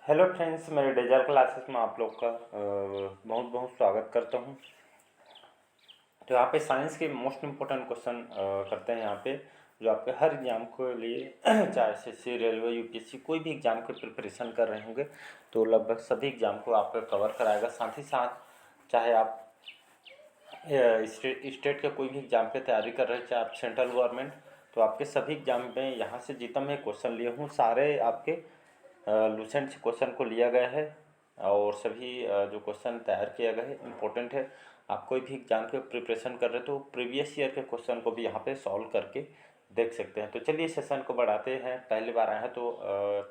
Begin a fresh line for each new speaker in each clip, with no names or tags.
Hello friends, मेरे dazzle classes में आप लोग का बहुत बहुत स्वागत करता हूं। तो यहाँ पे साइंस के मोस्ट इम्पोर्टेंट क्वेश्चन करते हैं यहाँ पे, जो आपके हर एग्जाम के लिए चाहे एसएससी, रेलवे, यूपीएससी कोई भी एग्जाम के प्रिपरेशन कर रहे होंगे तो लगभग सभी एग्जाम को आपका कवर कराएगा। साथ ही साथ चाहे आप स्टेट के कोई भी एग्जाम की तैयारी कर रहे हैं, चाहे आप सेंट्रल गवर्नमेंट, तो आपके सभी एग्जाम में यहाँ से जितना मैं क्वेश्चन लिए हूँ सारे आपके लूसेंट से क्वेश्चन को लिया गया है और सभी जो क्वेश्चन तैयार किया गया है इम्पोर्टेंट है। आप कोई भी एग्जाम के प्रिपरेशन कर रहे हो तो प्रीवियस ईयर के क्वेश्चन को भी यहाँ पे सॉल्व करके देख सकते हैं। तो चलिए सेशन को बढ़ाते हैं। पहली बार आए हैं तो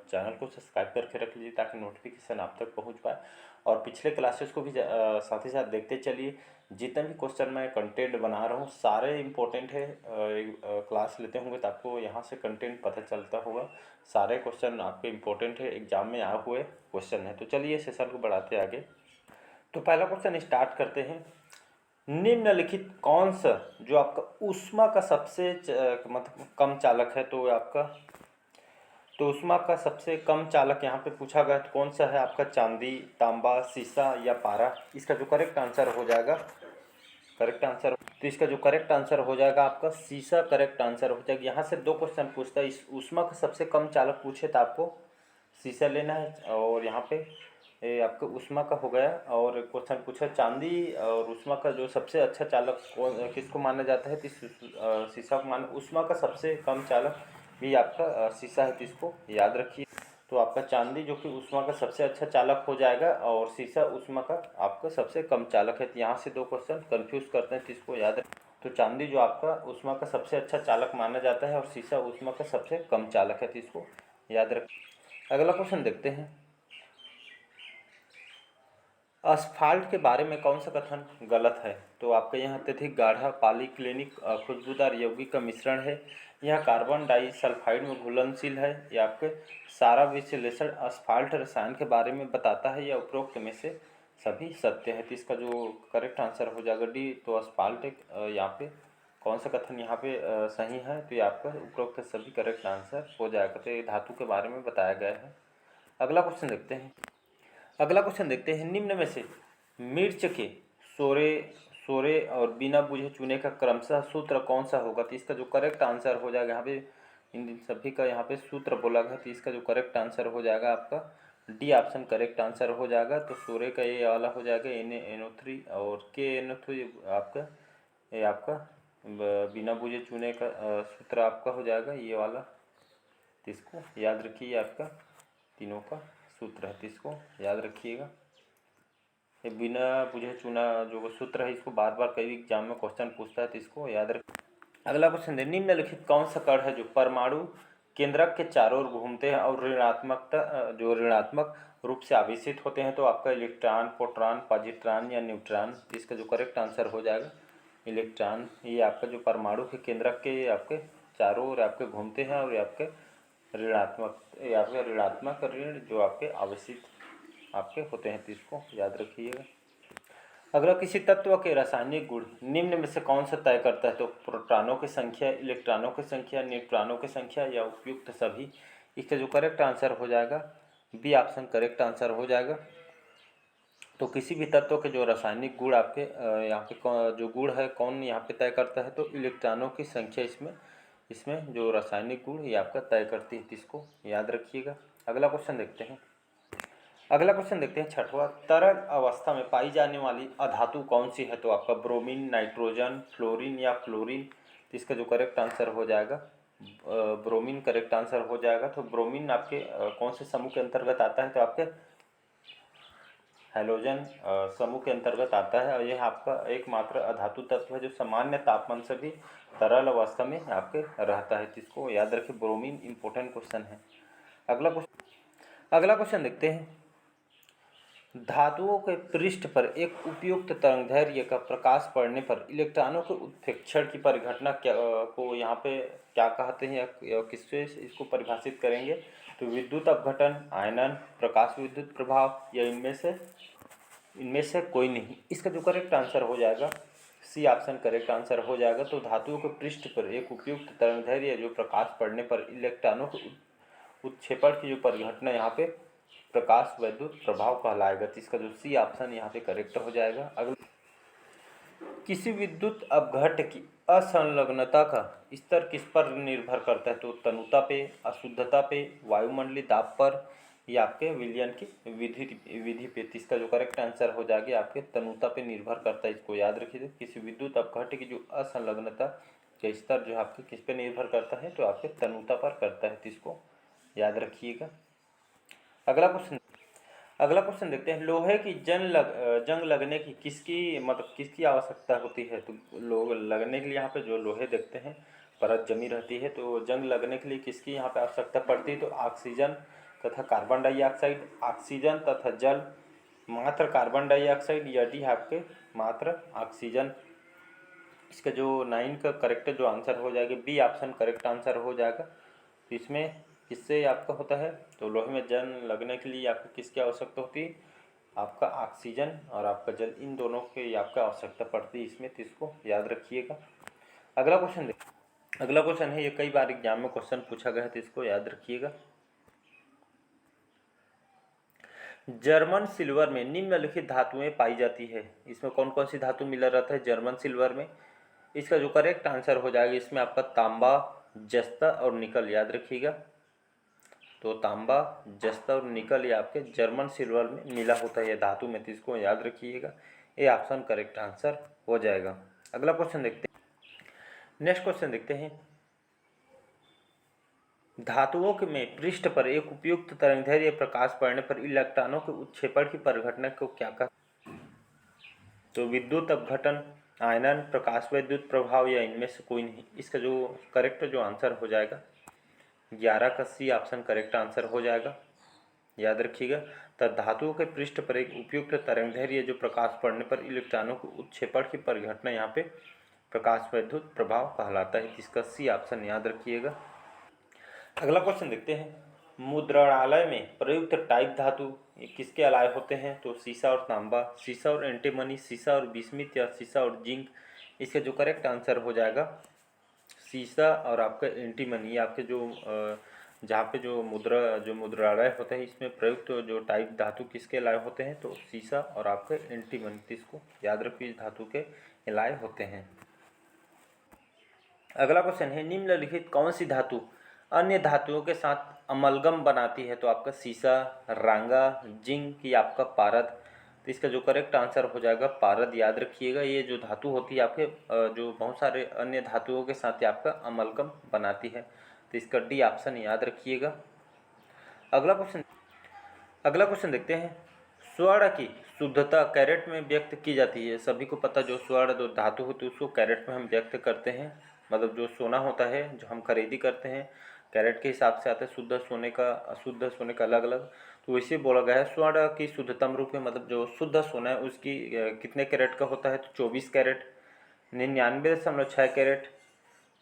चैनल को सब्सक्राइब करके रख लीजिए ताकि नोटिफिकेशन आप तक पहुँच पाए, और पिछले क्लासेस को भी साथ ही साथ देखते चलिए। जितने भी क्वेश्चन मैं कंटेंट बना रहा हूँ सारे इम्पोर्टेंट है। क्लास लेते होंगे तो आपको यहाँ से कंटेंट पता चलता होगा। सारे क्वेश्चन आपके इम्पोर्टेंट है, एग्जाम में आए हुए क्वेश्चन है। तो चलिए सेशन को बढ़ाते आगे। तो पहला क्वेश्चन स्टार्ट करते हैं। निम्नलिखित कौन सा जो आपका ऊष्मा का सबसे मतलब कम चालक है, तो ऊष्मा का सबसे कम चालक यहाँ पे पूछा गया तो कौन सा है आपका? चांदी, तांबा, शीशा या पारा? इसका जो करेक्ट आंसर हो जाएगा, तो इसका जो करेक्ट आंसर हो जाएगा आपका शीशा करेक्ट आंसर हो जाएगा। यहाँ से दो क्वेश्चन पूछता है, इस ऊष्मा का सबसे कम चालक पूछे तो आपको शीशा लेना है, और यहाँ पे आपका ऊष्मा का हो गया। और क्वेश्चन पूछा चांदी और ऊष्मा का जो सबसे अच्छा चालक किसको माना जाता है, तो शीशा को माना। ऊष्मा का सबसे कम चालक भी आपका शीशा है, तो इसको याद रखिए। तो आपका चांदी जो कि ऊष्मा का सबसे अच्छा चालक हो जाएगा और शीशा ऊष्मा का आपका सबसे कम चालक है। तो यहाँ से दो क्वेश्चन कंफ्यूज करते हैं तो इसको याद रखें। तो चांदी जो आपका ऊष्मा का सबसे अच्छा चालक माना जाता है और शीशा ऊष्मा का सबसे कम चालक है, तो इसको याद रखें। अगला क्वेश्चन देखते हैं। असफाल्ट के बारे में कौन सा कथन गलत है? तो आपके यहाँ अत्यधिक गाढ़ा, पॉलीक्लिनिक, खुशबूदार यौगिक का मिश्रण है, यह कार्बन डाइसल्फाइड में घुलनशील है, या आपके सारा विश्लेषण असफाल्ट रसायन के बारे में बताता है, या उपरोक्त में से सभी सत्य है? तो इसका जो करेक्ट आंसर हो जाएगा डी। तो असफाल्ट एक यहाँ पे कौन सा कथन यहाँ पे सही है, तो ये आपका उपरोक्त सभी करेक्ट आंसर हो जाएगा। तो ये धातु के बारे में बताया गया है। अगला क्वेश्चन देखते हैं। निम्न में से मिर्च के सोरे सोरे और बिना बुझे चूने का क्रमशः सूत्र कौन सा होगा? तो इसका जो करेक्ट आंसर हो जाएगा, यहाँ पे इन सभी का यहाँ पे सूत्र बोला गया, तो इसका जो करेक्ट आंसर हो जाएगा आपका डी ऑप्शन करेक्ट आंसर हो जाएगा। तो सोरे का ये वाला हो जाएगा NaNO3 और KNO3 आपका ये आपका बिना बुझे चूने का सूत्र आपका हो जाएगा ये वाला। तो इसको याद रखिए, आपका तीनों का सूत्र है, तो इसको याद रखिएगा। ये बिना बुझे चुना जो सूत्र है इसको बार बार कई एग्जाम में क्वेश्चन पूछता है, तो इसको याद रख। अगला क्वेश्चन है। निम्नलिखित कौन सा कण है जो परमाणु केंद्रक के चारों ओर घूमते हैं और ऋणात्मक रूप से आवेशित होते हैं? तो आपका इलेक्ट्रॉन, प्रोटॉन, पॉजिट्रॉन या न्यूट्रॉन? इसका जो करेक्ट आंसर हो जाएगा इलेक्ट्रॉन। ये आपका जो परमाणु के केंद्रक के आपके चारों ओर आपके घूमते हैं और ये आपके ऋणात्मक ऋण जो आपके आवेशित आपके होते हैं, तो इसको याद रखिएगा। अगला, किसी तत्व के रासायनिक गुण निम्न में से कौन सा तय करता है? तो प्रोटॉनों की संख्या, इलेक्ट्रॉनों की संख्या, न्यूट्रॉनों की संख्या या उपयुक्त सभी? इसका जो करेक्ट आंसर हो जाएगा बी ऑप्शन करेक्ट आंसर हो जाएगा। तो किसी भी तत्व के जो रासायनिक गुण आपके यहाँ पे जो गुण है कौन यहाँ पे तय करता है? तो इलेक्ट्रॉनों की संख्या इसमें जो रासायनिक गुण ये आपका तय करती है, इसको याद रखिएगा। अगला क्वेश्चन देखते हैं छठवां। तरल अवस्था में पाई जाने वाली अधातु कौन सी है? तो आपका ब्रोमीन, नाइट्रोजन, फ्लोरीन या फ्लोरीन? तो इसका जो करेक्ट आंसर हो जाएगा ब्रोमीन करेक्ट आंसर हो जाएगा। तो ब्रोमीन आपके कौन से समूह के अंतर्गत आता है? तो आपके हैलोजन समूह के अंतर्गत आता है, और यह आपका एकमात्र अधातु तत्व है जो सामान्य तापमान से भी तरल अवस्था में आपके रहता है, जिसको याद रखिए। ब्रोमीन इंपॉर्टेंट क्वेश्चन है। अगला क्वेश्चन देखते हैं। धातुओं के पृष्ठ पर एक उपयुक्त तरंगदैर्घ्य का प्रकाश पड़ने पर इलेक्ट्रॉनों के उत्प्रेक्षण की परिघटना को यहाँ पे क्या कहते हैं या किससे इसको परिभाषित करेंगे? तो विद्युत अपघटन, आयनन, प्रकाश विद्युत प्रभाव या इनमें से कोई नहीं? इसका जो करेक्ट आंसर हो जाएगा सी ऑप्शन करेक्ट आंसर हो जाएगा। तो धातुओं के पृष्ठ पर एक उपयुक्त तरंगदैर्घ्य जो प्रकाश पड़ने पर इलेक्ट्रॉनों के उत्क्षेपण की जो परिघटना यहाँ पे प्रकाश वैद्युत प्रभाव कहलाएगा। तो इसका जो सी ऑप्शन यहाँ पे करेक्ट हो जाएगा। अगला, किसी विद्युत अपघट की असंलग्नता का स्तर किस पर निर्भर करता है? तो तनुता पे, अशुद्धता पे, वायुमंडलीय दाब पर या आपके विलयन की विधि पे। तो इसका जो करेक्ट आंसर हो जाएगा आपके तनुता पे निर्भर करता है। इसको याद रखिए। किसी विद्युत अपघट की जो असंलग्नता का स्तर जो आपके किस पे निर्भर करता है? तो आपके तनुता पर करता है। तो इसको याद रखिएगा। अगला क्वेश्चन देखते हैं। लोहे की जंग लगने की किसकी आवश्यकता होती है? तो लोग लगने के लिए यहाँ पे जो लोहे देखते हैं परत जमी रहती है, तो जंग लगने के लिए किसकी यहाँ पे आवश्यकता पड़ती है? तो ऑक्सीजन तथा कार्बन डाइऑक्साइड, ऑक्सीजन तथा जल, मात्र कार्बन डाइऑक्साइड या डी आपके मात्र ऑक्सीजन। इसका जो 9 का करेक्ट जो आंसर हो जाएगा बी ऑप्शन करेक्ट आंसर हो जाएगा। तो इसमें किससे आपका होता है? तो लोहे में जंग लगने के लिए आपको किसकी आवश्यकता होती है? आपका ऑक्सीजन और आपका जल, इन दोनों की आपका आवश्यकता पड़ती है इसमें। तो इसको याद रखिएगा। अगला क्वेश्चन है, ये कई बार एग्जाम में क्वेश्चन पूछा गया है, तो इसको याद रखिएगा। जर्मन सिल्वर में निम्नलिखित धातुएं पाई जाती है। इसमें कौन कौन सी धातु मिला रहता है जर्मन सिल्वर में? इसका जो करेक्ट आंसर हो जाएगा इसमें आपका तांबा, जस्ता और निकल, याद रखिएगा। तो तांबा, जस्ता और निकल ये आपके जर्मन सिल्वर में मिला होता है, ये धातु में। तो इसको याद रखिएगा। ये ऑप्शन करेक्ट आंसर हो जाएगा। अगला क्वेश्चन देखते हैं। नेक्स्ट क्वेश्चन देखते हैं। धातुओं के में पृष्ठ पर एक उपयुक्त तरंगदैर्घ्य प्रकाश पड़ने पर इलेक्ट्रॉनों के उत्क्षेपण की परिघटना को क्या कहते हैं? तो विद्युत अपघटन, आयनन, प्रकाश वैद्युत प्रभाव या इनमें से कोई नहीं। इसका जो करेक्ट जो आंसर हो जाएगा 11 का सी ऑप्शन करेक्ट आंसर हो जाएगा। याद रखिएगा। तब धातुओं के पृष्ठ पर एक उपयुक्त तरंगदैर्घ्य जो प्रकाश पड़ने पर इलेक्ट्रॉनों के उत्क्षेपण की परिघटना यहाँ पे प्रकाश वैद्युत प्रभाव कहलाता है। इसका सी ऑप्शन याद रखिएगा। अगला क्वेश्चन देखते हैं। मुद्रणालय में प्रयुक्त टाइप धातु किसके अलाय होते हैं? तो सीसा और तांबा, सीसा और एंटीमनी, सीसा और बिस्मिथ या सीसा और जिंक। इसका जो करेक्ट आंसर हो जाएगा सीसा और आपका एंटीमनी। आपके जो जहाँ पे जो मुद्रालय होते हैं इसमें प्रयुक्त जो टाइप धातु किसके अलाय होते हैं? तो सीसा और आपके एंटीमनी। इसको याद रखिए, इस धातु के अलाय होते हैं। अगला क्वेश्चन है, निम्नलिखित कौन सी धातु अन्य धातुओं के साथ अमलगम बनाती है? तो आपका सीसा, रांगा, जिंक या आपका पारद। तो इसका जो करेक्ट आंसर हो जाएगा पारद। याद रखिएगा, ये जो धातु होती है आपके जो बहुत सारे अन्य धातुओं के साथ आपका अमलगम बनाती है। तो इसका डी ऑप्शन याद रखिएगा। अगला क्वेश्चन देखते हैं। स्वर्ण की शुद्धता कैरेट में व्यक्त की जाती है। सभी को पता, जो स्वर्ण जो धातु होती है उसको कैरेट में हम व्यक्त करते हैं। मतलब जो सोना होता है जो हम खरीदी करते हैं कैरेट के हिसाब से आता है। शुद्ध सोने का अशुद्ध सोने का अलग अलग। तो वैसे बोला गया है स्वर्ण की शुद्धतम रूप में, मतलब जो शुद्ध सोना है उसकी कितने कैरेट का होता है? तो 24 कैरेट, 99.6 कैरेट,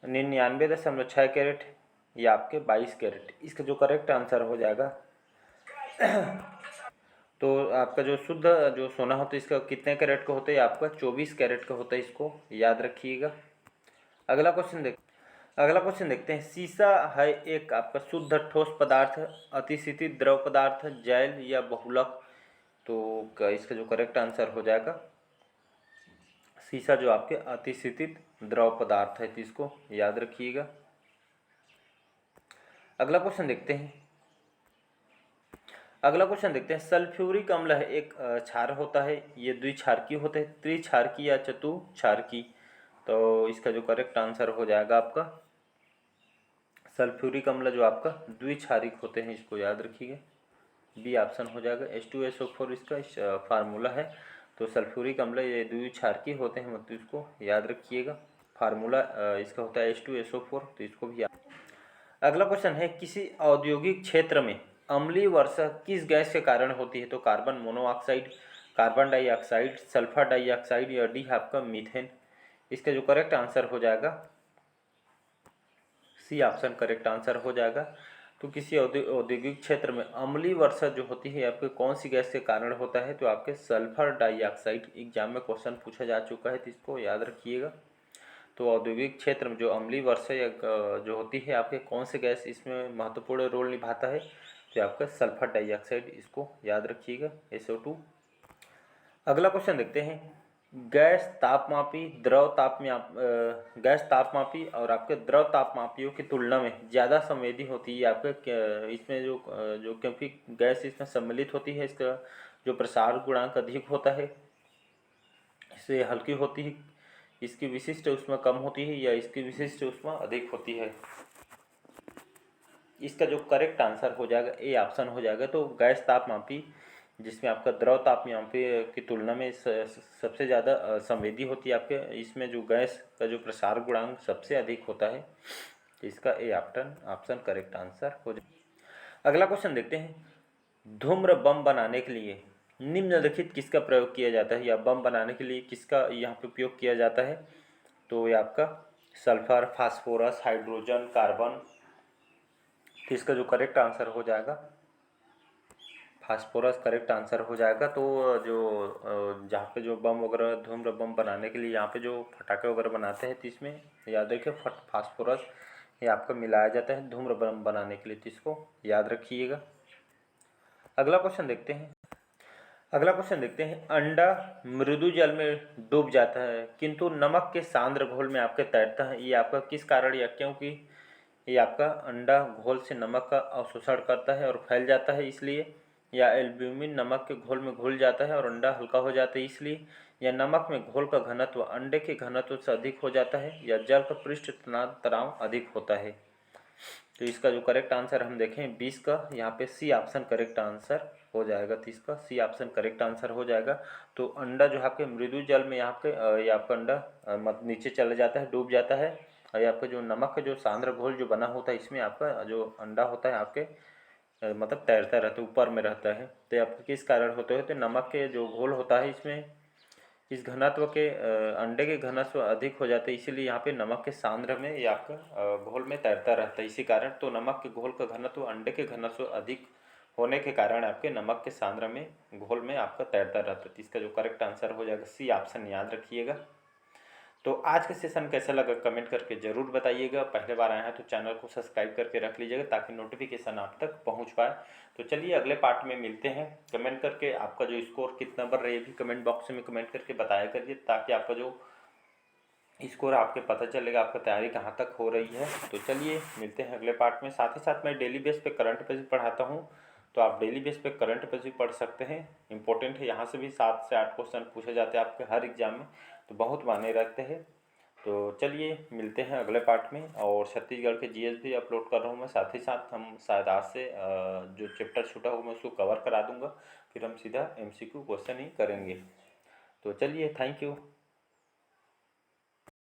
99.6 कैरेट या आपके 22 कैरेट। इसका जो करेक्ट आंसर हो जाएगा तो आपका जो शुद्ध जो सोना होता है इसका कितने कैरेट का होता है? आपका 24 कैरेट का होता है। इसको याद रखिएगा। अगला क्वेश्चन देखते हैं। सीसा है एक आपका शुद्ध ठोस पदार्थ, अतिशीतित द्रव पदार्थ, जैल या बहुलक। तो इसका जो करेक्ट आंसर हो जाएगा सीसा जो आपके अतिशीतित द्रव पदार्थ है। तो इसको याद रखिएगा। अगला क्वेश्चन देखते हैं। सल्फ्यूरिक अम्ल है एक क्षार होता है, ये द्विक्षारकी होते हैं, त्रिक्षारकी या चतुक्षारकी। तो इसका जो करेक्ट आंसर हो जाएगा आपका सल्फ्यूरिक अम्ल जो आपका द्विक्षारिक होते हैं। इसको याद रखिएगा। बी ऑप्शन हो जाएगा। H2SO4 इसका फार्मूला है। तो सल्फ्यूरिक अम्ल ये द्विक्षारकी होते हैं, मतलब इसको याद रखिएगा। फार्मूला इसका होता है H2SO4। तो इसको भी याद। अगला क्वेश्चन है, किसी औद्योगिक क्षेत्र में अम्लीय वर्षा किस गैस के कारण होती है? तो carbon monoxide, carbon dioxide, sulphur dioxide या डी आपका मीथेन। इसका जो करेक्ट आंसर हो जाएगा सी ऑप्शन करेक्ट आंसर हो जाएगा। तो किसी औद्योगिक क्षेत्र में अम्लीय वर्षा जो होती है आपके कौन सी गैस के कारण होता है? तो आपके सल्फर डाइऑक्साइड। एग्जाम में क्वेश्चन पूछा जा चुका है, तो इसको याद रखिएगा। तो औद्योगिक क्षेत्र में जो अम्लीय वर्षा या जो होती है आपके कौन से गैस इसमें महत्वपूर्ण रोल निभाता है? तो आपका सल्फर डाइऑक्साइड, इसको याद रखिएगा, SO2। अगला क्वेश्चन देखते हैं। गैस तापमापी गैस तापमापी और आपके द्रव तापमापियों की तुलना में ज़्यादा संवेदी होती है आपके इसमें जो क्योंकि गैस इसमें सम्मिलित होती है, इसका जो प्रसार गुणांक अधिक होता है, इससे हल्की होती है, इसकी विशिष्ट ऊष्मा कम होती है या इसकी विशिष्ट ऊष्मा अधिक होती है। इसका जो करेक्ट आंसर हो जाएगा ए ऑप्शन हो जाएगा। तो गैस तापमापी जिसमें आपका द्रव तापमापी की तुलना में सबसे ज़्यादा संवेदी होती है आपके, इसमें जो गैस का जो प्रसार गुणांक सबसे अधिक होता है, तो इसका ए ऑप्शन करेक्ट आंसर हो जाएगा। अगला क्वेश्चन देखते हैं। धूम्र बम बनाने के लिए निम्नलिखित किसका प्रयोग किया जाता है, या बम बनाने के लिए किसका यहाँ पे उपयोग किया जाता है? तो ये आपका सल्फर, फास्फोरस, हाइड्रोजन, कार्बन। तो इसका जो करेक्ट आंसर हो जाएगा फास्फोरस करेक्ट आंसर हो जाएगा। तो जो जहाँ पे जो बम वगैरह, धूम्र बम बनाने के लिए यहाँ पे जो फटाखे वगैरह बनाते हैं, तो इसमें याद रखिए फास्फोरस ये आपका मिलाया जाता है धूम्र बम बनाने के लिए, तो इसको याद रखिएगा। अगला क्वेश्चन देखते हैं। अंडा मृदु जल में डूब जाता है किंतु नमक के सांद्र घोल में आपके तैरता है, ये आपका किस कारण या क्योंकि? ये आपका अंडा घोल से नमक का अवशोषण करता है और फैल जाता है इसलिए, या एल्ब्यूमिन नमक के घोल में घुल जाता है और अंडा हल्का हो जाता है इसलिए, या नमक में घोल का घनत्व अंडे के घनत्व से अधिक हो जाता है, या जल का पृष्ठ तनाव अधिक होता है। तो इसका जो करेक्ट आंसर हम देखें 20 का, यहाँ पे सी ऑप्शन करेक्ट आंसर हो जाएगा। तो इसका सी ऑप्शन करेक्ट आंसर हो जाएगा। तो अंडा जो आपके मृदु जल में यहाँ पे ये आपका अंडा नीचे चले जाता है, डूब जाता है, और ये आपका जो नमक का जो सांद्र घोल जो बना होता है, इसमें आपका जो अंडा होता है आपके मतलब तैरता रहता है, ऊपर में रहता है। तो आपके किस कारण होते हैं? तो नमक के जो घोल होता है इसमें इस घनत्व के अंडे के घनत्व अधिक हो जाते हैं, इसीलिए यहाँ पे नमक के सांद्र में ये आपका घोल में तैरता रहता है इसी कारण। तो नमक के घोल का घनत्व अंडे के घनत्व अधिक होने के कारण आपके नमक के सांद्र में घोल में आपका तैरता रहता है। इसका जो करेक्ट आंसर हो जाएगा सी ऑप्शन, याद रखिएगा। तो आज का सेशन कैसा लगा कमेंट करके ज़रूर बताइएगा। पहले बार आए हैं तो चैनल को सब्सक्राइब करके रख लीजिएगा ताकि नोटिफिकेशन आप तक पहुंच पाए। तो चलिए अगले पार्ट में मिलते हैं। कमेंट करके आपका जो स्कोर कितना बढ़ रहा है ये भी कमेंट बॉक्स में कमेंट करके बताया करिए, ताकि आपका जो स्कोर आपके पता चलेगा आपका तैयारी कहाँ तक हो रही है। तो चलिए मिलते हैं अगले पार्ट में। साथ ही साथ मैं डेली बेस पे करंट अफेयर्स भी पढ़ाता हूँ, तो आप डेली बेस पे करंट अफेयर्स भी पढ़ सकते हैं। इंपॉर्टेंट है, यहाँ से भी 7 से 8 क्वेश्चन पूछे जाते हैं आपके हर एग्जाम में, तो बहुत मायने रखते हैं। तो चलिए मिलते हैं अगले पार्ट में। और छत्तीसगढ़ के जीएस भी अपलोड कर रहा हूँ मैं, साथ ही साथ हम शायद आज से जो चैप्टर छूटा हुआ मैं उसको कवर करा दूँगा, फिर हम सीधा MCQ क्वेश्चन ही करेंगे। तो चलिए, थैंक यू।